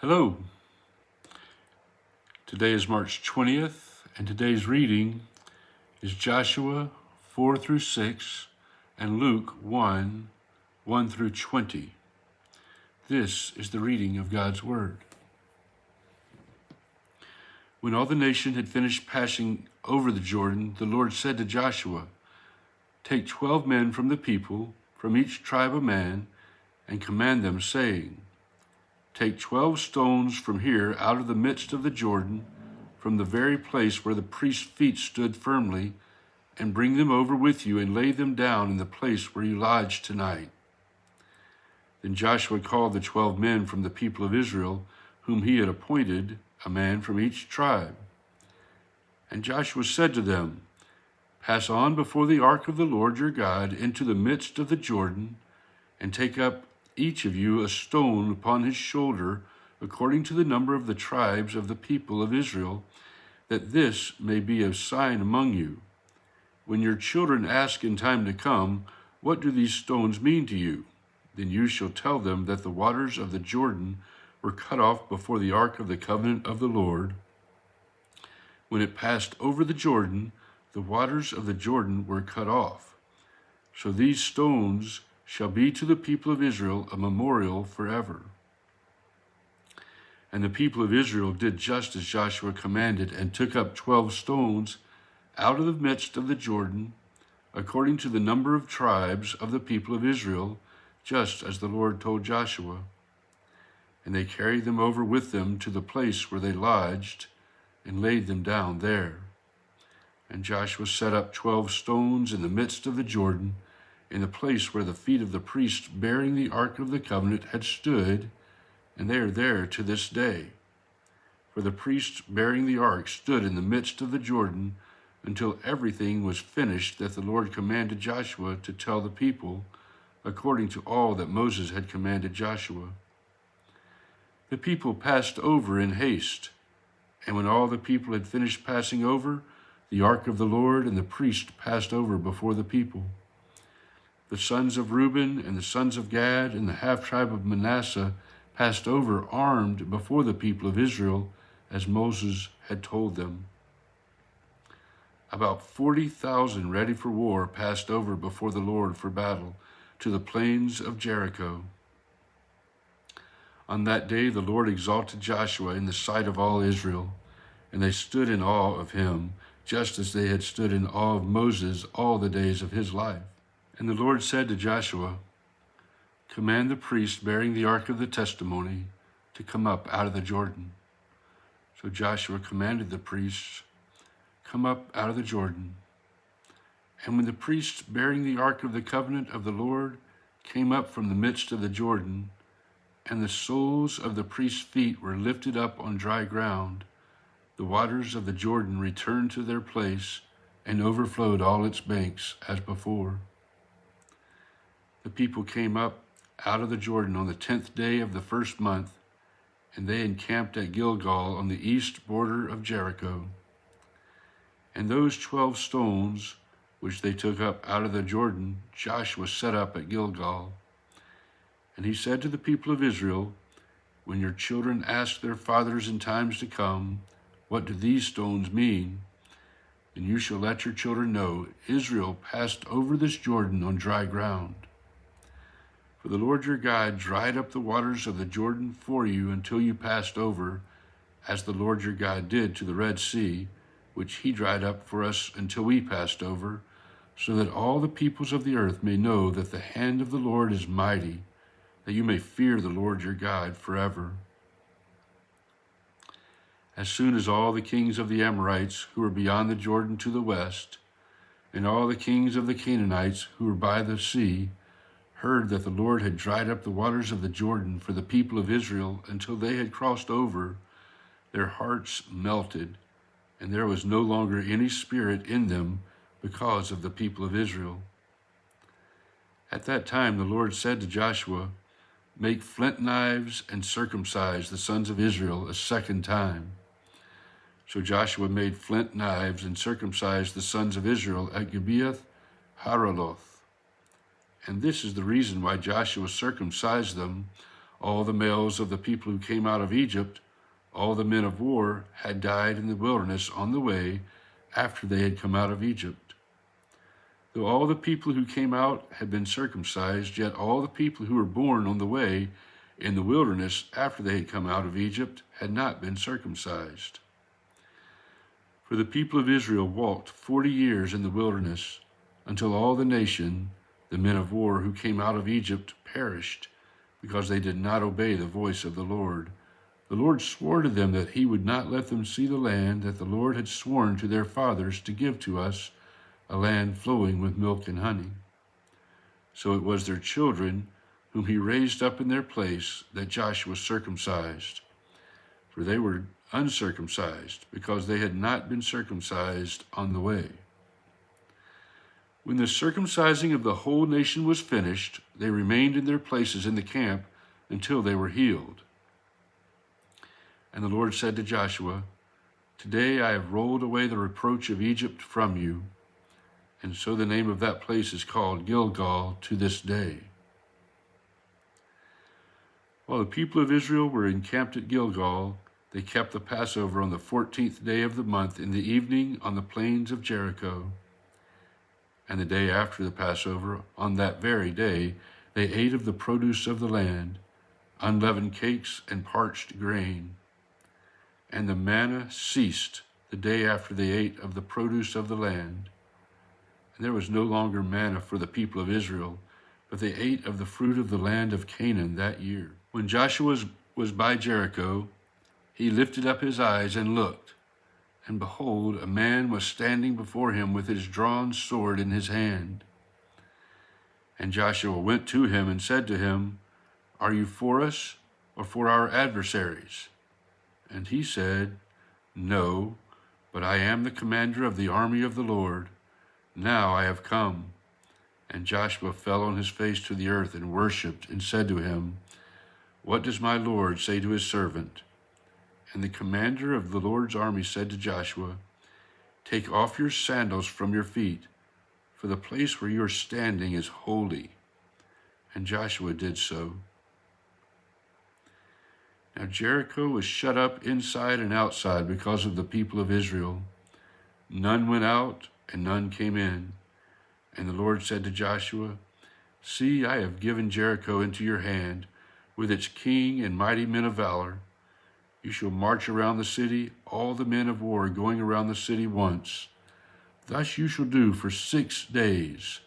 Hello. Today is March 20th, and today's reading is Joshua 4 through 6 and Luke 1, 1 through 20. This is the reading of God's Word. When all the nation had finished passing over the Jordan, the Lord said to Joshua, "Take 12 men from the people, from each tribe a man, and command them, saying, Take 12 stones from here out of the midst of the Jordan, from the very place where the priest's feet stood firmly, and bring them over with you and lay them down in the place where you lodge tonight." Then Joshua called the 12 men from the people of Israel, whom he had appointed, a man from each tribe. And Joshua said to them, "Pass on before the ark of the Lord your God into the midst of the Jordan, and take up each of you a stone upon his shoulder, according to the number of the tribes of the people of Israel, that this may be a sign among you. When your children ask in time to come, 'What do these stones mean to you?' then you shall tell them that the waters of the Jordan were cut off before the ark of the covenant of the Lord. When it passed over the Jordan, the waters of the Jordan were cut off. So these stones shall be to the people of Israel a memorial forever." And the people of Israel did just as Joshua commanded, and took up 12 stones out of the midst of the Jordan, according to the number of tribes of the people of Israel, just as the Lord told Joshua. And they carried them over with them to the place where they lodged, and laid them down there. And Joshua set up 12 stones in the midst of the Jordan, in the place where the feet of the priests bearing the ark of the covenant had stood, and they are there to this day. For the priests bearing the ark stood in the midst of the Jordan until everything was finished that the Lord commanded Joshua to tell the people, according to all that Moses had commanded Joshua. The people passed over in haste, and when all the people had finished passing over, the ark of the Lord and the priest passed over before the people. The sons of Reuben and the sons of Gad and the half-tribe of Manasseh passed over armed before the people of Israel, as Moses had told them. About 40,000 ready for war passed over before the Lord for battle to the plains of Jericho. On that day the Lord exalted Joshua in the sight of all Israel, and they stood in awe of him, just as they had stood in awe of Moses all the days of his life. And the Lord said to Joshua, "Command the priest bearing the ark of the testimony to come up out of the Jordan." So Joshua commanded the priests, "Come up out of the Jordan." And when the priests bearing the ark of the covenant of the Lord came up from the midst of the Jordan, and the soles of the priests' feet were lifted up on dry ground, the waters of the Jordan returned to their place and overflowed all its banks as before. The people came up out of the Jordan on the 10th day of the first month, and they encamped at Gilgal on the east border of Jericho. And those 12 stones which they took up out of the Jordan, Joshua set up at Gilgal. And he said to the people of Israel, "When your children ask their fathers in times to come, 'What do these stones mean?' then you shall let your children know, Israel passed over this Jordan on dry ground. For the Lord your God dried up the waters of the Jordan for you until you passed over, as the Lord your God did to the Red Sea, which he dried up for us until we passed over, so that all the peoples of the earth may know that the hand of the Lord is mighty, that you may fear the Lord your God forever." As soon as all the kings of the Amorites who were beyond the Jordan to the west, and all the kings of the Canaanites who were by the sea, heard that the Lord had dried up the waters of the Jordan for the people of Israel until they had crossed over, their hearts melted, and there was no longer any spirit in them because of the people of Israel. At that time the Lord said to Joshua, "Make flint knives and circumcise the sons of Israel a second time." So Joshua made flint knives and circumcised the sons of Israel at Gibeath Haraloth. And this is the reason why Joshua circumcised them all the males of the people who came out of Egypt, all the men of war, had died in the wilderness on the way after they had come out of Egypt. Though all the people who came out had been circumcised, yet all the people who were born on the way in the wilderness after they had come out of Egypt had not been circumcised. For the people of Israel walked 40 years in the wilderness, until all the nation, the men of war who came out of Egypt, perished, because they did not obey the voice of the Lord. The Lord swore to them that he would not let them see the land that the Lord had sworn to their fathers to give to us, a land flowing with milk and honey. So it was their children, whom he raised up in their place, that Joshua circumcised. For they were uncircumcised, because they had not been circumcised on the way. When the circumcising of the whole nation was finished, they remained in their places in the camp until they were healed. And the Lord said to Joshua, "Today I have rolled away the reproach of Egypt from you." And so the name of that place is called Gilgal to this day. While the people of Israel were encamped at Gilgal, they kept the Passover on the 14th day of the month in the evening on the plains of Jericho. And the day after the Passover, on that very day, they ate of the produce of the land, unleavened cakes and parched grain. And the manna ceased the day after they ate of the produce of the land. And there was no longer manna for the people of Israel, but they ate of the fruit of the land of Canaan that year. When Joshua was by Jericho, he lifted up his eyes and looked, and behold, a man was standing before him with his drawn sword in his hand. And Joshua went to him and said to him, "Are you for us or for our adversaries?" And he said, "No, but I am the commander of the army of the Lord. Now I have come." And Joshua fell on his face to the earth and worshipped and said to him, "What does my Lord say to his servant?" And the commander of the Lord's army said to Joshua, "Take off your sandals from your feet, for the place where you are standing is holy." And Joshua did so. Now Jericho was shut up inside and outside because of the people of Israel. None went out and none came in. And the Lord said to Joshua, "See, I have given Jericho into your hand, with its king and mighty men of valor. You shall march around the city, all the men of war going around the city once. Thus you shall do for 6 days.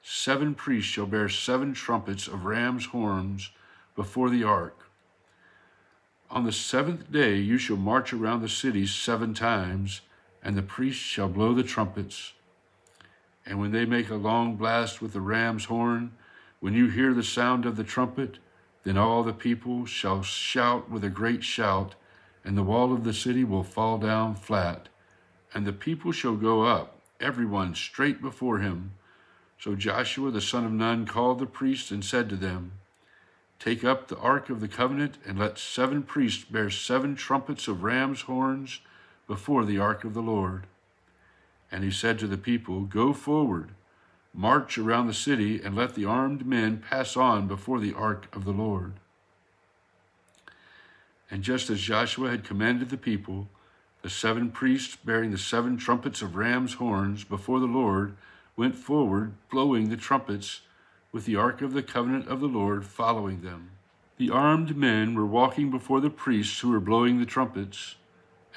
7 priests shall bear 7 trumpets of ram's horns before the ark. On the 7th day you shall march around the city 7 times, and the priests shall blow the trumpets. And when they make a long blast with the ram's horn, when you hear the sound of the trumpet, then all the people shall shout with a great shout, and the wall of the city will fall down flat, and the people shall go up, everyone straight before him." So Joshua the son of Nun called the priests and said to them, "Take up the ark of the covenant, and let 7 priests bear 7 trumpets of ram's horns before the ark of the Lord." And he said to the people, "Go forward, march around the city, and let the armed men pass on before the ark of the Lord." And just as Joshua had commanded the people, the 7 priests bearing the 7 trumpets of ram's horns before the Lord went forward, blowing the trumpets, with the ark of the covenant of the Lord following them. The armed men were walking before the priests who were blowing the trumpets,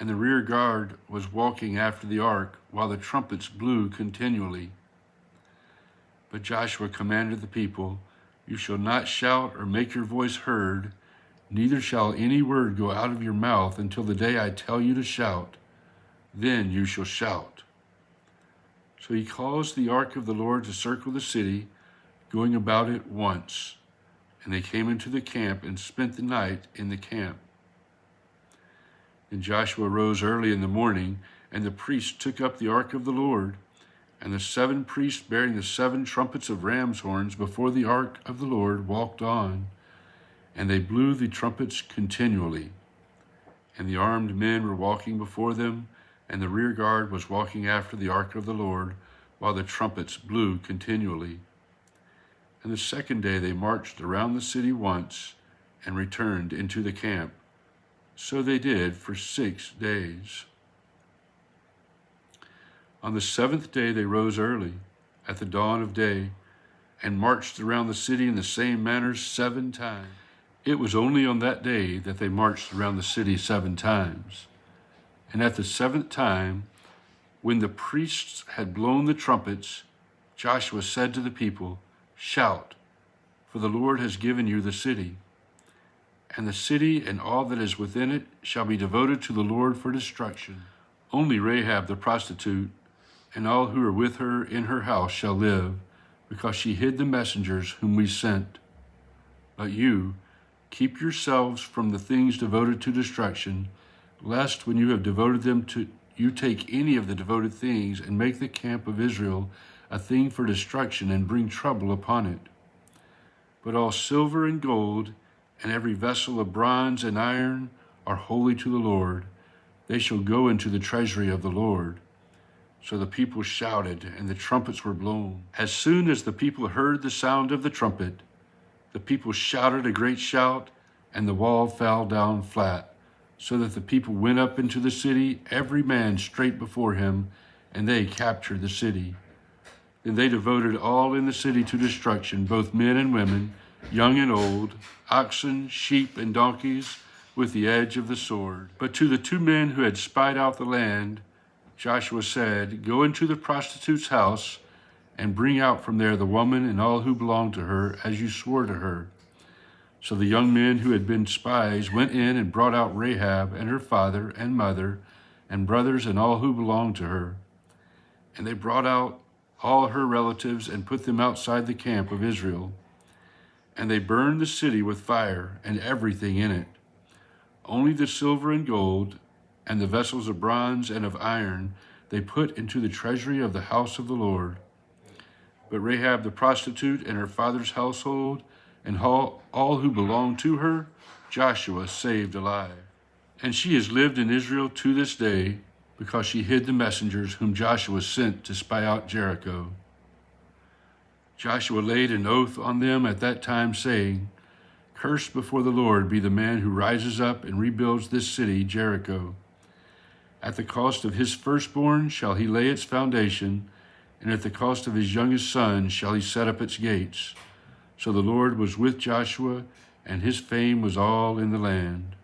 and the rear guard was walking after the ark while the trumpets blew continually. But Joshua commanded the people, "You shall not shout or make your voice heard, neither shall any word go out of your mouth until the day I tell you to shout. Then you shall shout." So he caused the ark of the Lord to circle the city, going about it once. And they came into the camp and spent the night in the camp. And Joshua rose early in the morning, and the priests took up the ark of the Lord. And the 7 priests bearing the 7 trumpets of ram's horns before the ark of the Lord walked on, and they blew the trumpets continually. And the armed men were walking before them, and the rear guard was walking after the ark of the Lord, while the trumpets blew continually. And the 2nd day they marched around the city once, and returned into the camp. So they did for 6 days. On the 7th day they rose early, at the dawn of day, and marched around the city in the same manner 7 times. It was only on that day that they marched around the city 7 times. And at the 7th time, when the priests had blown the trumpets, Joshua said to the people, "Shout, for the Lord has given you the city. And the city and all that is within it shall be devoted to the Lord for destruction. Only Rahab the prostitute and all who are with her in her house shall live, because she hid the messengers whom we sent. But you, keep yourselves from the things devoted to destruction, lest when you have devoted them to you take any of the devoted things and make the camp of Israel a thing for destruction and bring trouble upon it. But all silver and gold and every vessel of bronze and iron are holy to the Lord. They shall go into the treasury of the Lord." So the people shouted, and the trumpets were blown. As soon as the people heard the sound of the trumpet, the people shouted a great shout, and the wall fell down flat, so that the people went up into the city, every man straight before him, and they captured the city. Then they devoted all in the city to destruction, both men and women, young and old, oxen, sheep, and donkeys, with the edge of the sword. But to the 2 men who had spied out the land, Joshua said, "Go into the prostitute's house and bring out from there the woman and all who belong to her, as you swore to her." So the young men who had been spies went in and brought out Rahab and her father and mother and brothers and all who belonged to her. And they brought out all her relatives and put them outside the camp of Israel. And they burned the city with fire and everything in it. Only the silver and gold and the vessels of bronze and of iron they put into the treasury of the house of the Lord. But Rahab the prostitute and her father's household and all who belonged to her, Joshua saved alive. And she has lived in Israel to this day, because she hid the messengers whom Joshua sent to spy out Jericho. Joshua laid an oath on them at that time, saying, "Cursed before the Lord be the man who rises up and rebuilds this city, Jericho. At the cost of his firstborn shall he lay its foundation, and at the cost of his youngest son shall he set up its gates." So the Lord was with Joshua, and his fame was all in the land.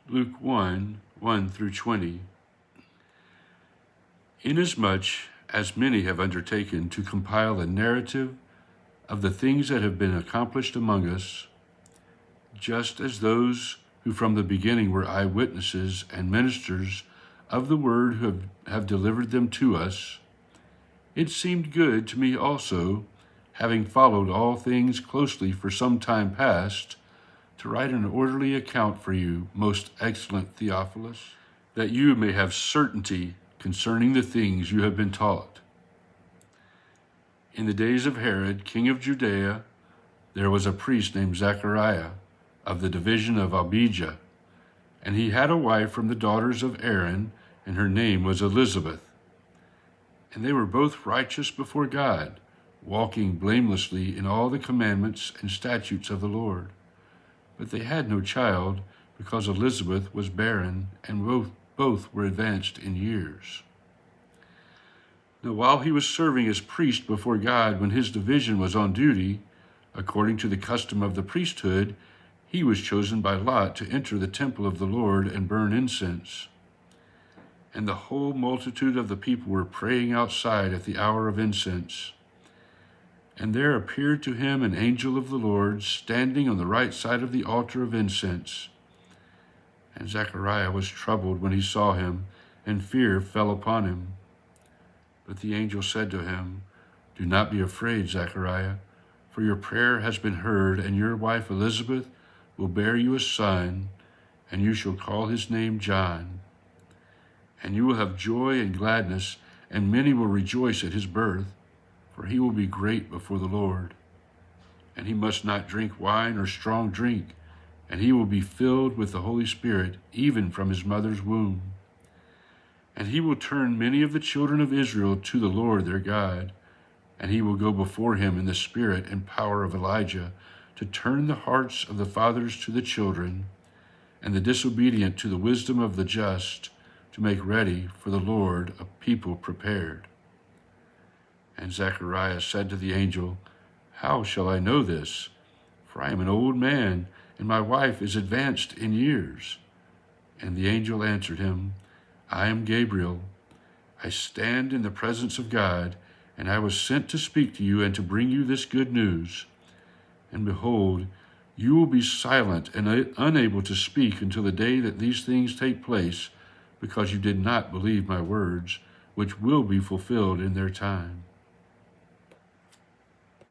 Luke 1:1-20. Inasmuch as many have undertaken to compile a narrative of the things that have been accomplished among us, just as those who from the beginning were eyewitnesses and ministers of the word who have delivered them to us, it seemed good to me also, having followed all things closely for some time past, to write an orderly account for you, most excellent Theophilus, that you may have certainty concerning the things you have been taught. In the days of Herod, king of Judea, there was a priest named Zechariah, of the division of Abijah, and he had a wife from the daughters of Aaron, and her name was Elizabeth. And they were both righteous before God, walking blamelessly in all the commandments and statutes of the Lord. But they had no child, because Elizabeth was barren, and both were advanced in years. Now while he was serving as priest before God, when his division was on duty, according to the custom of the priesthood, he was chosen by lot to enter the temple of the Lord and burn incense. And the whole multitude of the people were praying outside at the hour of incense. And there appeared to him an angel of the Lord, standing on the right side of the altar of incense. And Zechariah was troubled when he saw him, and fear fell upon him. But the angel said to him, "Do not be afraid, Zechariah, for your prayer has been heard, and your wife Elizabeth will bear you a son, and you shall call his name John. And you will have joy and gladness, and many will rejoice at his birth, for he will be great before the Lord. And he must not drink wine or strong drink, and he will be filled with the Holy Spirit, even from his mother's womb. And he will turn many of the children of Israel to the Lord their God, and he will go before him in the spirit and power of Elijah, to turn the hearts of the fathers to the children, and the disobedient to the wisdom of the just, to make ready for the Lord a people prepared. And Zechariah said to the angel, How shall I know this? For I am an old man, and my wife is advanced in years. And the angel answered him, I am Gabriel. I stand in the presence of God, and I was sent to speak to you and to bring you this good news. And behold, you will be silent and unable to speak until the day that these things take place, because you did not believe my words, which will be fulfilled in their time.